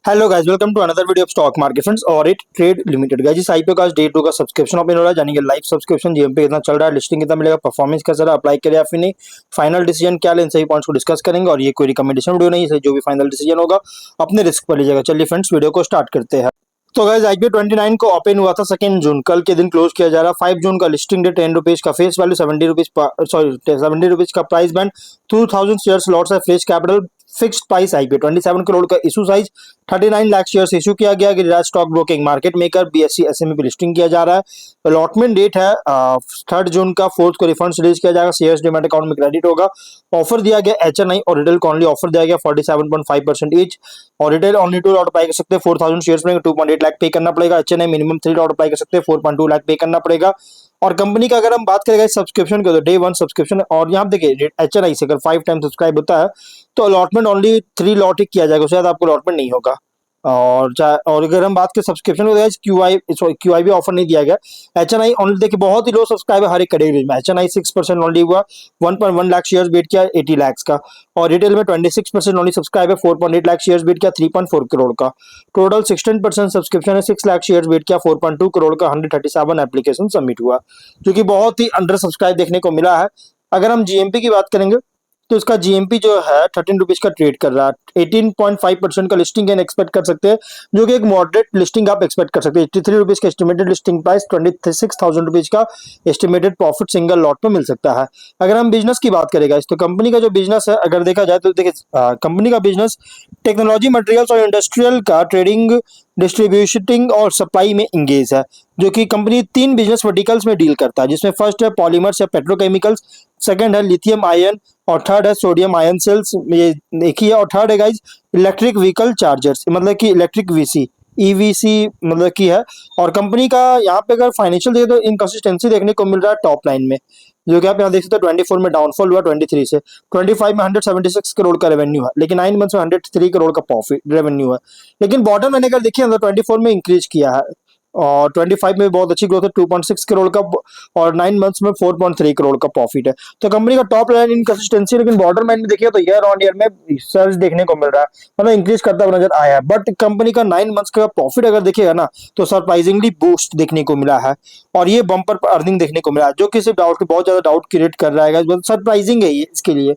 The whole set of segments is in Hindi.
Hello guys, welcome to another video of stock market friends और इट ट्रेड लिमिटेड। गाइस इस आईपीओ का आज डे 2 का सब्सक्रिप्शन ओपन हो रहा है, यानी कि लाइव सब्सक्रिप्शन जीएमपी कितना चल रहा है, लिस्टिंग कितना मिलेगा, परफॉर्मेंस कैसा रहा, अप्लाई करें या फिर नहीं, फाइनल डिसीजन क्या ले, इन सही पॉइंट्स को डिस्कस करेंगे। और ये कोई रिकमेंडेशन वीडियो नहीं है, जो भी फाइनल डिसीजन होगा अपने रिस्क पर लीजिएगा। चलिए फ्रेंड्स, वीडियो को स्टार्ट करते हैं। तो गाइस आईपीओ 29 को ओपन हुआ था 2 जून, कल के दिन क्लोज किया जा रहा है। 5 जून का लिस्टिंग डे, 10 रुपीज का face value, 70 rupees, sorry 70 rupees का प्राइस बैंड, 2000 शेयर्स लॉट्स है, fresh capital, fixed price IPO, 27 crore का issue size, 39 lakh shares issue किया गया। Giriraj stock broking market maker BSC SME पे लिस्टिंग किया जा रहा है। अलॉटमेंट डेट है 3 जून का, 4 को रिफंड रिलीज किया जाएगा, शेयर्स डिमेट अकाउंट में क्रेडिट होगा। ऑफर दिया गया एचएनआई और रिटेल को ओनली ऑफर दिया गया 47.5% ईच, और रिटेल ओनली 2 लॉट अप्लाई कर सकते हैं। 4000 शेयर्स में 2.8 लाख पे करना पड़ेगा। एचएनआई मिनिमम 3 लॉट अप्लाई कर सकते हैं, 4.2 लाख पे करना पड़ेगा। और कंपनी का अगर हम बात करेंगे सब्सक्रिप्शन के, तो डे 1 सब्सक्रिप्शन, और यहाँ देखिए एचएनआई से अगर 5 टाइम सब्सक्राइब होता है तो अलॉटमेंट ओनली 3 लॉट ही किया जाएगा, उसके बाद आपको अलॉटमेंट नहीं होगा। और अगर हम बात करें सब्सक्रिप्शन को, क्यूआई भी ऑफर नहीं दिया गया। एचएनआई ओनली देखिए बहुत ही लो सब्सक्राइबर हर एक कैटेगरी में। एचएनआई 6% ओनली हुआ, 1.1 लाख शेयर्स बीट किया 80 लाख का। और रिटेल में 26% only subscriber, 4.8 lakh shares bid किया 3.4 करोड़ का। टोटल 16% सब्सक्रिप्शन है, 6 लाख शेयर्स बीट किया 4.2 करोड़ का। 137 एप्लीकेशन सबमिट हुआ, जो कि बहुत ही अंडर सब्सक्राइब देखने को मिला है। अगर हम जीएमपी की बात करेंगे तो इसका जीएमपी जो है 13 रुपीज का ट्रेड कर रहा है। 18.5% का लिस्टिंग गेन एक्सपेक्ट कर सकते हैं, जो कि एक मॉडरेट लिस्टिंग आप एक्सपेक्ट कर सकते हैं। 83 रुपीज का एस्टिमेटेड लिस्टिंग प्राइस, 26,000 रुपीज का एस्टिमेटेड प्रॉफिट सिंगल लॉट में मिल सकता है। अगर हम बिजनेस की बात करेगा तो कंपनी का जो बिजनेस है, अगर देखा जाए तो देखिए कंपनी का बिजनेस टेक्नोलॉजी मटेरियल्स और इंडस्ट्रियल का ट्रेडिंग, डिस्ट्रीब्यूटिंग और सप्लाई में इंगेज है, जो कि कंपनी 3 बिजनेस वर्टिकल्स में डील करता है, जिसमें फर्स्ट है पॉलीमर्स या पेट्रोकेमिकल्स, सेकंड है लिथियम आयन, और थर्ड है सोडियम आयन सेल्स, ये एक ही है। और थर्ड है गाइज इलेक्ट्रिक व्हीकल चार्जर्स, मतलब कि इलेक्ट्रिक वीसी, ईवीसी मतलब की है। और कंपनी का यहाँ पे अगर फाइनेंशियल देखे तो इनकंसिस्टेंसी देखने को मिल रहा है टॉप लाइन में, जो कि आप यहाँ देख सकते हैं 24 में डाउनफॉल हुआ 23 से। 25 में 176 करोड़ का रेवेन्यू है, लेकिन 9 मंथ्स में 103 करोड़ का प्रॉफिट रेवेन्यू है। लेकिन बॉटम मैंने अगर देखिए तो 24 में इंक्रीज किया है, और 25 में बहुत अच्छी ग्रोथ है, 2.6 करोड़ का, और 9 मंथ्स में 4.3 करोड़ का प्रॉफिट है। तो कंपनी का टॉप लाइन इनकंसिस्टेंसी, लेकिन बॉटम लाइन में देखिए तो ईयर ऑन ईयर में सर्ज देखने को मिल रहा है, मतलब इंक्रीज करता हुआ नजर आया है। बट कंपनी का 9 मंथ्स का प्रॉफिट अगर देखिएगा ना, तो सरप्राइजिंगली बूस्ट देखने को मिला है, और ये बम्पर अर्निंग देखने को मिला है, जो कि सिर्फ डाउट बहुत ज्यादा डाउट क्रिएट कर रहा है, सरप्राइजिंग है ये इसके लिए।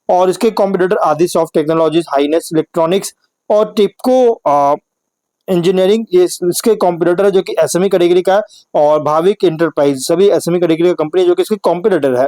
और इसके कॉम्पिटिटर आदि सॉफ्ट टेक्नोलॉजीज, हाईनेस इलेक्ट्रॉनिक्स और टिपको इंजीनियरिंग, ये इसके कॉम्पिटिटर है, जो कि एसएमई कैटेगरी का है। और भाविक इंटरप्राइज, सभी एसएमई कैटेगरी का कंपनी है, जो कि इसके कॉम्पिटिटर है।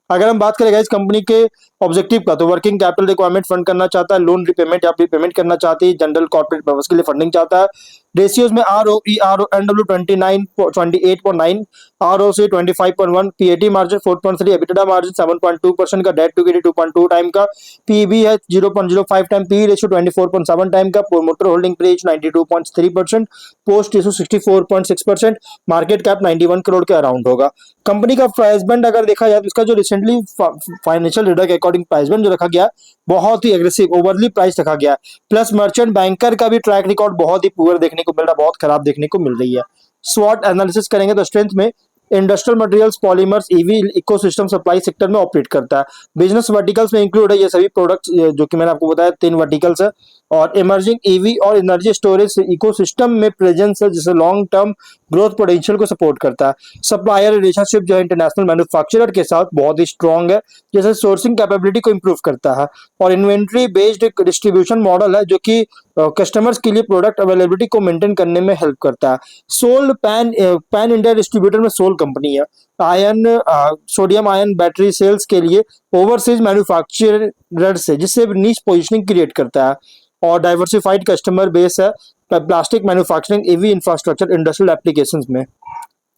अगर हम बात करें इस कंपनी के ऑब्जेक्टिव का, तो वर्किंग कैपिटल रिक्वायरमेंट फंड करना चाहता है, लोन रिपेमेंट या प्रीपेमेंट करना चाहती है, जनरल कॉर्पोरेट पर्पस के लिए फंडिंग चाहता है। रेशियोज में ROE NW 28.9, ROC 25.1, PAT margin 4.3, EBITDA margin 7.2% का, डेट टू इक्विटी 2.2 टाइम का, पीबी है 0.05 टाइम, पी रेशियो 24.7 टाइम का, promoter holding period 92.3%, post issue 64.6%, market cap 91 crore के अराउंड होगा। कंपनी का प्राइस बैंड अगर देखा जाए तो इसका जो रिसेंटली फाइनेंशियल रिडर के अकॉर्डिंग प्राइस बैंड जो रखा गया, बहुत ही एग्रेसिव ओवरली प्राइस रखा गया। प्लस मर्चेंट बैंकर का भी ट्रैक रिकॉर्ड बहुत ही पुअर देखने को मिल रहा है, बहुत खराब देखने को मिल रही है। स्वॉट एनालिसिस करेंगे तो स्ट्रेंथ में industrial materials, polymers, EV ecosystem supply sector में ऑपरेट करता है। बिजनेस वर्टिकल्स में इंक्लूड है ये सभी प्रोडक्ट्स, जो कि मैंने आपको बताया 3 वर्टिकल्स है। और इमर्जिंग ईवी और एनर्जी स्टोरेज इकोसिस्टम में प्रेजेंस है, जिसे लॉन्ग टर्म ग्रोथ पोटेंशियल को सपोर्ट करता है। सप्लायर रिलेशनशिप जो है इंटरनेशनल मैन्युफैक्चरर के साथ बहुत ही स्ट्रॉन्ग है, जैसे सोर्सिंग कैपेबिलिटी को इंप्रूव करता है। और इन्वेंट्री बेस्ड डिस्ट्रीब्यूशन मॉडल है, जो कि कस्टमर्स के लिए प्रोडक्ट अवेलेबिलिटी को मेंटेन करने में हेल्प करता है। सोल पैन इंडिया डिस्ट्रीब्यूटर में सोल कंपनी है। Ion sodium ion battery cells के लिए ओवरसीज मैन्युफैक्चरर से, जिससे नीश पोजिशनिंग क्रिएट करता है। और डाइवर्सिफाइड कस्टमर बेस है plastic manufacturing, EV infrastructure, industrial applications में।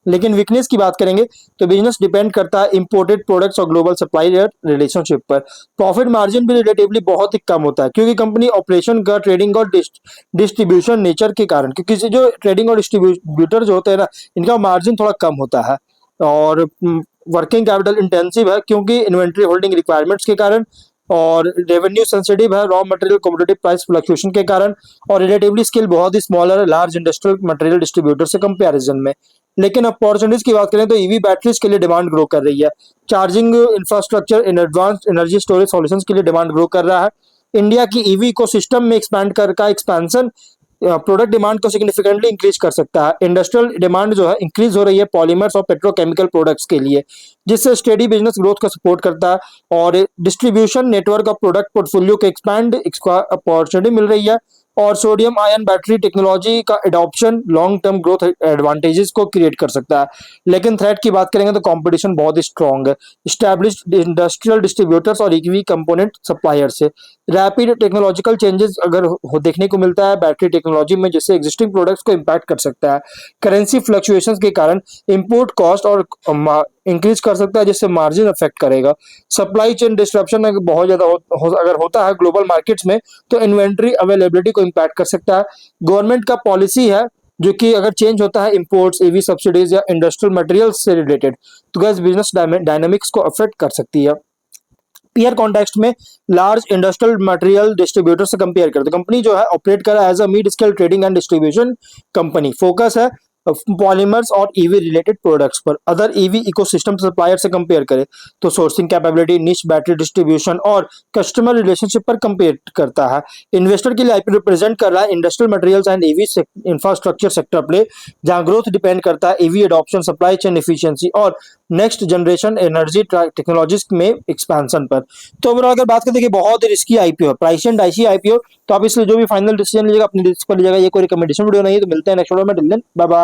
लेकिन वीकनेस की बात करेंगे तो बिजनेस डिपेंड करता है इंपोर्टेड प्रोडक्ट्स और ग्लोबल सप्लायर रिलेशनशिप पर। प्रॉफिट मार्जिन भी रिलेटिवली बहुत ही कम होता है, क्योंकि कंपनी ऑपरेशन का ट्रेडिंग और डिस्ट्रीब्यूशन नेचर के कारण, क्योंकि जो ट्रेडिंग और डिस्ट्रीब्यूटर जो होते हैं ना, इनका मार्जिन थोड़ा कम होता है। और वर्किंग कैपिटल इंटेंसिव है, क्योंकि इन्वेंट्री होल्डिंग रिक्वायरमेंट्स के कारण। और रेवेन्यू सेंसिटिव है raw material commodity price fluctuation के कारण। और रिलेटिवली स्केल बहुत ही स्मॉलर है लार्ज इंडस्ट्रियल मटेरियल डिस्ट्रीब्यूटर से कंपैरिजन में। लेकिन अपॉर्चुनिटीज की बात करें तो ईवी बैटरीज के लिए डिमांड ग्रो कर रही है। Charging infrastructure in advance energy storage solutions के लिए डिमांड ग्रो कर रहा है। इंडिया की ईवी इकोसिस्टम में एक्सपेंशन प्रोडक्ट डिमांड को सिग्निफिकेंटली इंक्रीज कर सकता है। इंडस्ट्रियल डिमांड जो है इंक्रीज हो रही है पॉलीमर्स और पेट्रोकेमिकल प्रोडक्ट्स के लिए, जिससे स्टेडी बिजनेस ग्रोथ को सपोर्ट करता है और distribution network of product portfolio के एक्सपैंड अपॉर्चुनिटी मिल रही है। और सोडियम आयन बैटरी टेक्नोलॉजी का adoption long term growth advantages को क्रिएट कर सकता है। लेकिन थ्रेट की बात करेंगे तो कंपटीशन बहुत ही स्ट्रॉन्ग है स्टैब्लिश्ड इंडस्ट्रियल डिस्ट्रीब्यूटर्स और ईवी कंपोनेंट सप्लायर से। रैपिड टेक्नोलॉजिकल चेंजेस अगर देखने को मिलता है बैटरी टेक्नोलॉजी में, जिससे एग्जिस्टिंग प्रोडक्ट्स को इम्पैक्ट कर सकता है। करेंसी फ्लक्चुएशंस के कारण इंपोर्ट कॉस्ट और इंक्रीज कर सकता है, जिससे मार्जिन अफेक्ट करेगा। सप्लाई चेन डिस्ट्रप्शन अगर बहुत ज्यादा अगर होता है ग्लोबल मार्केट्स में, तो इन्वेंट्री अवेलेबिलिटी को इम्पैक्ट कर सकता है। गवर्नमेंट का पॉलिसी है जो कि अगर चेंज होता है इंपोर्ट्स, ईवी सब्सिडीज या इंडस्ट्रियल मटेरियल्स से रिलेटेड, तो गैस बिजनेस डायनामिक्स को अफेक्ट कर सकती है। पीयर कॉन्टेक्स्ट में लार्ज इंडस्ट्रियल मटेरियल डिस्ट्रीब्यूटर से कंपेयर करते, कंपनी जो है ऑपरेट कर रहा है as a mid scale trading and distribution company, focus है पॉलीमर्स और ईवी रिलेटेड प्रोडक्ट्स पर। अदर ईवी इकोसिस्टम सप्लायर से कंपेयर करें तो sourcing capability, niche battery distribution और कस्टमर रिलेशनशिप पर कंपेयर करता है। इन्वेस्टर के लिए आईपी रिप्रेजेंट कर रहा है industrial materials and EV infrastructure sector play, जहां ग्रोथ डिपेंड करता है EV adoption, supply chain efficiency और नेक्स्ट जनरेशन एनर्जी टेक्नोलॉजीज में एक्सपेंशन पर। तो ओवरऑल अगर बात करें कि बहुत ही रिस्की आईपीओ है, प्राइस एंड आईसी आईपीओ, तो आप इसलिए जो भी फाइनल डिसीजन लीजिएगा अपनी रिस्क पर लीजिएगा। ये कोई रिकमेंडेशन वीडियो नहीं है, तो मिलते हैं नेक्स्ट वीडियो में। Till then bye bye.